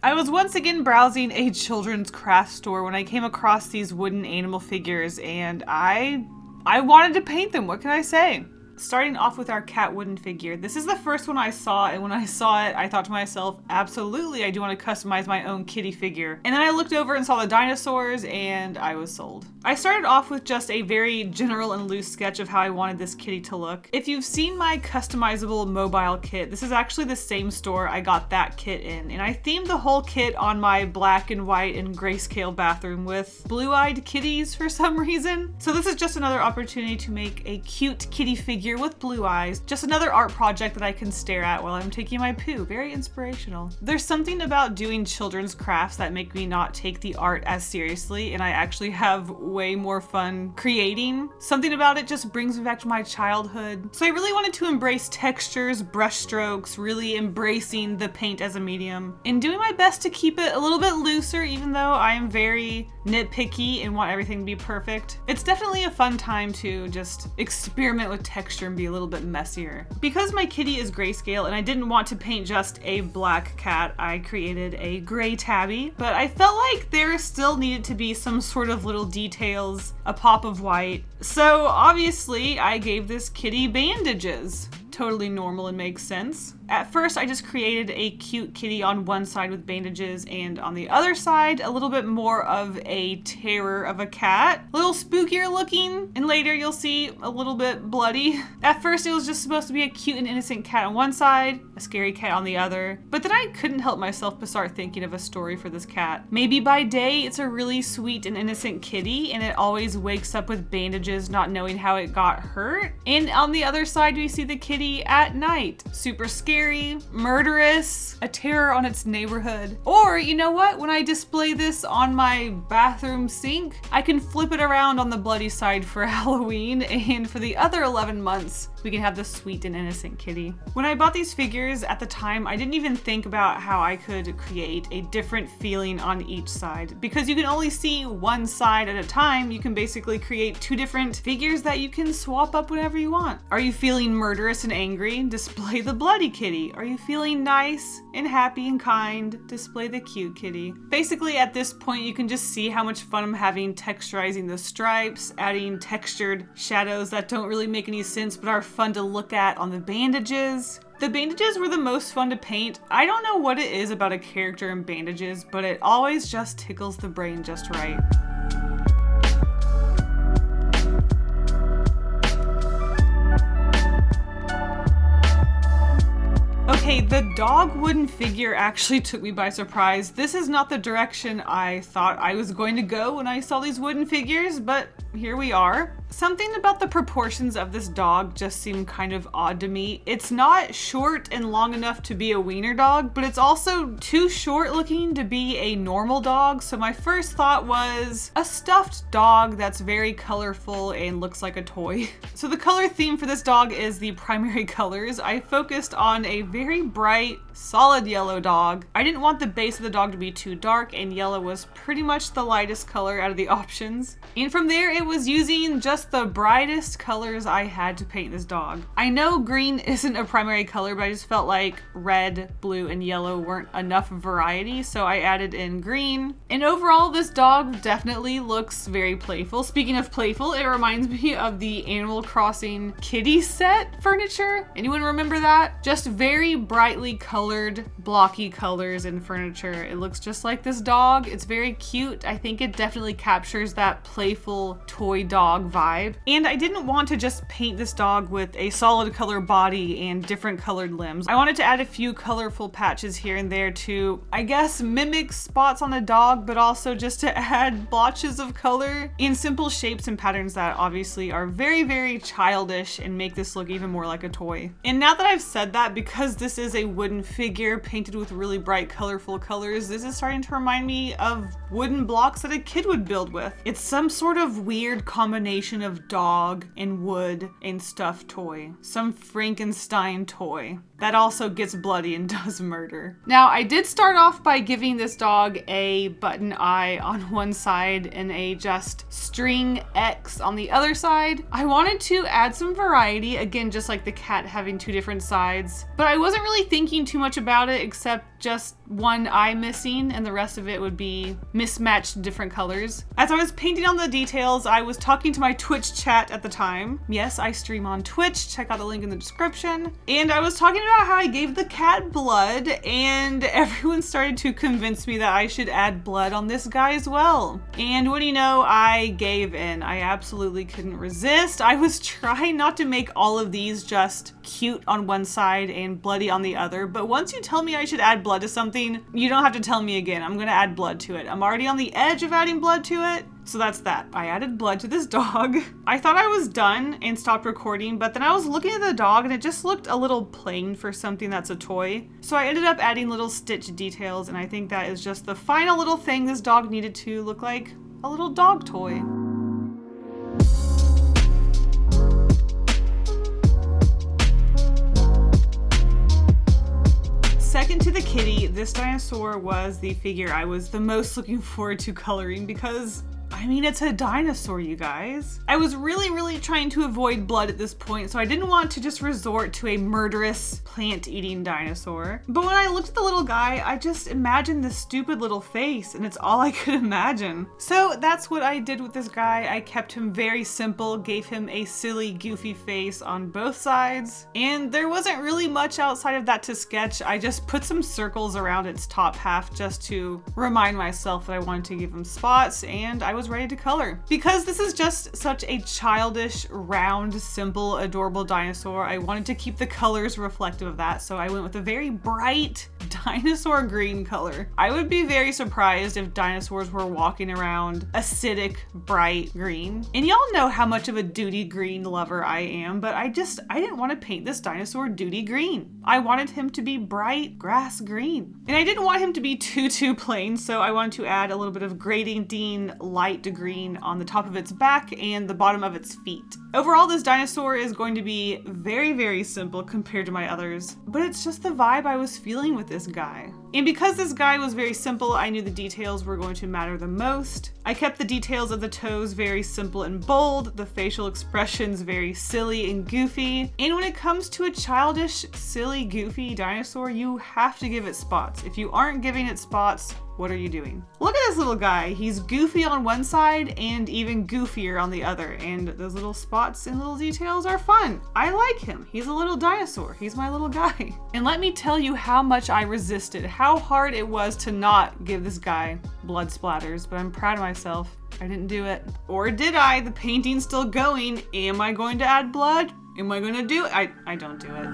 I was once again browsing a children's craft store when I came across these wooden animal figures, and I wanted to paint them. What can I say? Starting off with our cat wooden figure. This is the first one I saw, and when I saw it, I thought to myself, absolutely, I do want to customize my own kitty figure. And then I looked over and saw the dinosaurs, and I was sold. I started off with just a very general and loose sketch of how I wanted this kitty to look. If you've seen my customizable mobile kit, this is actually the same store I got that kit in, and I themed the whole kit on my black and white and grayscale bathroom with blue-eyed kitties for some reason. So this is just another opportunity to make a cute kitty figure with blue eyes. Just another art project that I can stare at while I'm taking my poo. Very inspirational. There's something about doing children's crafts that make me not take the art as seriously, and I actually have way more fun creating. Something about it just brings me back to my childhood. So I really wanted to embrace textures, brush strokes, really embracing the paint as a medium, and doing my best to keep it a little bit looser, even though I am very nitpicky and want everything to be perfect. It's definitely a fun time to just experiment with texture and be a little bit messier. Because my kitty is grayscale and I didn't want to paint just a black cat, I created a gray tabby, but I felt like there still needed to be some sort of little details, a pop of white. So obviously I gave this kitty bandages. Totally normal and makes sense. At first, I just created a cute kitty on one side with bandages, and on the other side, a little bit more of a terror of a cat. A little spookier looking, and later you'll see a little bit bloody. At first, it was just supposed to be a cute and innocent cat on one side, a scary cat on the other, but then I couldn't help myself but start thinking of a story for this cat. Maybe by day, it's a really sweet and innocent kitty, and it always wakes up with bandages, not knowing how it got hurt. And on the other side, we see the kitty at night. Super scary, murderous, a terror on its neighborhood. Or, you know what? When I display this on my bathroom sink, I can flip it around on the bloody side for Halloween, and for the other 11 months, we can have the sweet and innocent kitty. When I bought these figures at the time, I didn't even think about how I could create a different feeling on each side. Because you can only see one side at a time, you can basically create two different figures that you can swap up whenever you want. Are you feeling murderous and angry? Display the bloody kitty. Are you feeling nice and happy and kind? Display the cute kitty. Basically, at this point, you can just see how much fun I'm having texturizing the stripes, adding textured shadows that don't really make any sense but are fun to look at on the bandages. The bandages were the most fun to paint. I don't know what it is about a character in bandages, but it always just tickles the brain just right. Okay, the dog wooden figure actually took me by surprise. This is not the direction I thought I was going to go when I saw these wooden figures, but here we are. Something about the proportions of this dog just seemed kind of odd to me. It's not short and long enough to be a wiener dog, but it's also too short looking to be a normal dog. So my first thought was a stuffed dog that's very colorful and looks like a toy. So the color theme for this dog is the primary colors. I focused on a very bright, solid yellow dog. I didn't want the base of the dog to be too dark, and yellow was pretty much the lightest color out of the options. And from there, it was using just the brightest colors I had to paint this dog. I know green isn't a primary color, but I just felt like red, blue, and yellow weren't enough variety, so I added in green. And overall, this dog definitely looks very playful. Speaking of playful, it reminds me of the Animal Crossing kitty set furniture. Anyone remember that? Just very brightly colored, blocky colors and furniture. It looks just like this dog. It's very cute. I think it definitely captures that playful toy dog vibe. And I didn't want to just paint this dog with a solid color body and different colored limbs. I wanted to add a few colorful patches here and there to, I guess, mimic spots on a dog, but also just to add blotches of color in simple shapes and patterns that obviously are very, very childish and make this look even more like a toy. And now that I've said that, because this is a wooden figure painted with really bright, colorful colors, this is starting to remind me of wooden blocks that a kid would build with. It's some sort of weird combination of dog and wood and stuffed toy. Some Frankenstein toy. that also gets bloody and does murder. Now, I did start off by giving this dog a button eye on one side and a just string X on the other side. I wanted to add some variety, again, just like the cat having two different sides, but I wasn't really thinking too much about it except just one eye missing, and the rest of it would be mismatched different colors. As I was painting on the details, I was talking to my Twitch chat at the time. Yes, I stream on Twitch, check out the link in the description. And I was talking about how I gave the cat blood, and everyone started to convince me that I should add blood on this guy as well. And what do you know, I gave in. I absolutely couldn't resist. I was trying not to make all of these just cute on one side and bloody on the other, but once you tell me I should add blood to something, you don't have to tell me again. I'm gonna add blood to it. I'm already on the edge of adding blood to it, so that's that. I added blood to this dog. I thought I was done and stopped recording, but then I was looking at the dog and it just looked a little plain for something that's a toy. So I ended up adding little stitch details, and I think that is just the final little thing this dog needed to look like a little dog toy. Second to the kitty, this dinosaur was the figure I was the most looking forward to coloring because, I mean, it's a dinosaur, you guys. I was really trying to avoid blood at this point, so I didn't want to just resort to a murderous plant-eating dinosaur. But when I looked at the little guy, I just imagined this stupid little face, and it's all I could imagine. So that's what I did with this guy. I kept him very simple, gave him a silly, goofy face on both sides, and there wasn't really much outside of that to sketch. I just put some circles around its top half just to remind myself that I wanted to give him spots, and I was ready to color. Because this is just such a childish, round, simple, adorable dinosaur, I wanted to keep the colors reflective of that, so I went with a very bright dinosaur green color. I would be very surprised if dinosaurs were walking around acidic, bright green. And y'all know how much of a duty green lover I am, but I didn't want to paint this dinosaur duty green. I wanted him to be bright grass green. And I didn't want him to be too plain, so I wanted to add a little bit of gradienting light to green on the top of its back and the bottom of its feet. Overall, this dinosaur is going to be very simple compared to my others, but it's just the vibe I was feeling with this guy. And because this guy was very simple, I knew the details were going to matter the most. I kept the details of the toes very simple and bold, the facial expressions very silly and goofy. And when it comes to a childish, silly, goofy dinosaur, you have to give it spots. If you aren't giving it spots, what are you doing? Look at this little guy. He's goofy on one side and even goofier on the other. And those little spots and little details are fun. I like him. He's a little dinosaur. He's my little guy. And let me tell you how much I resisted, how hard it was to not give this guy blood splatters, but I'm proud of myself. I didn't do it. Or did I? The painting's still going. Am I going to add blood? Am I going to do it? I don't do it.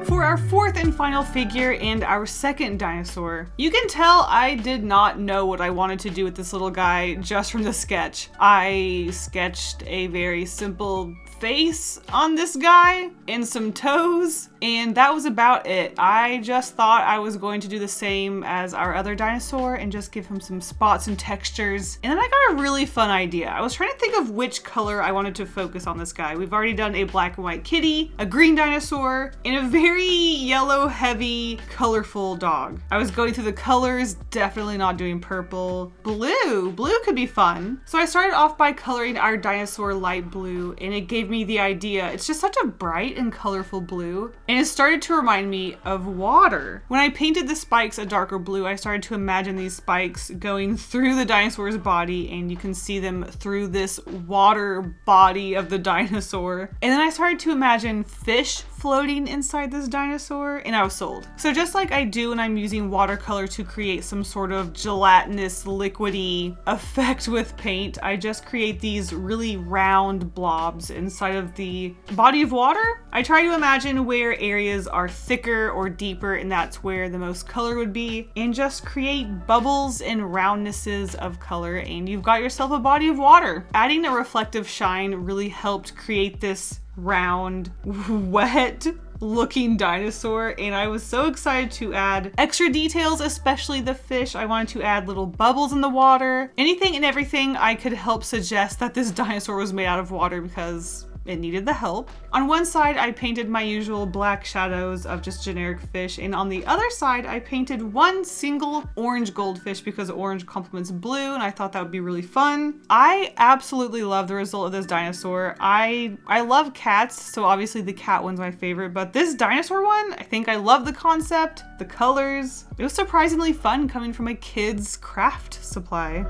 For our fourth and final figure and our second dinosaur, you can tell I did not know what I wanted to do with this little guy just from the sketch. I sketched a very simple face on this guy and some toes, and that was about it. I just thought I was going to do the same as our other dinosaur and just give him some spots and textures. And then I got a really fun idea. I was trying to think of which color I wanted to focus on this guy. We've already done a black and white kitty, a green dinosaur, and a very yellow, heavy, colorful dog. I was going through the colors, definitely not doing purple. Blue could be fun. So I started off by coloring our dinosaur light blue, and it gave me the idea. It's just such a bright and colorful blue, and it started to remind me of water. When I painted the spikes a darker blue, I started to imagine these spikes going through the dinosaur's body, and you can see them through this water body of the dinosaur. And then I started to imagine fish floating inside this dinosaur, and I was sold. So just like I do when I'm using watercolor to create some sort of gelatinous, liquidy effect with paint, I just create these really round blobs inside of the body of water. I try to imagine where areas are thicker or deeper, and that's where the most color would be, and just create bubbles and roundnesses of color, and you've got yourself a body of water. Adding a reflective shine really helped create this round, wet looking dinosaur, and I was so excited to add extra details, especially the fish. I wanted to add little bubbles in the water, anything and everything I could help suggest that this dinosaur was made out of water because it needed the help. On one side, I painted my usual black shadows of just generic fish, and on the other side, I painted one single orange goldfish because orange complements blue, and I thought that would be really fun. I absolutely love the result of this dinosaur. I love cats, so obviously the cat one's my favorite, but this dinosaur one, I think I love the concept, the colors. It was surprisingly fun coming from a kid's craft supply.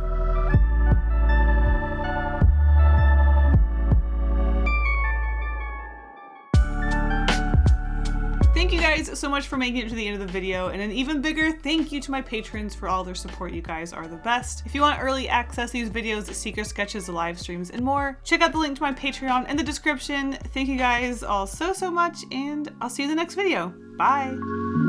Thank you guys so much for making it to the end of the video, and an even bigger thank you to my patrons for all their support. You guys are the best. If you want early access to these videos, secret sketches, live streams, and more, check out the link to my Patreon in the description. Thank you guys all so much, and I'll see you in the next video. Bye!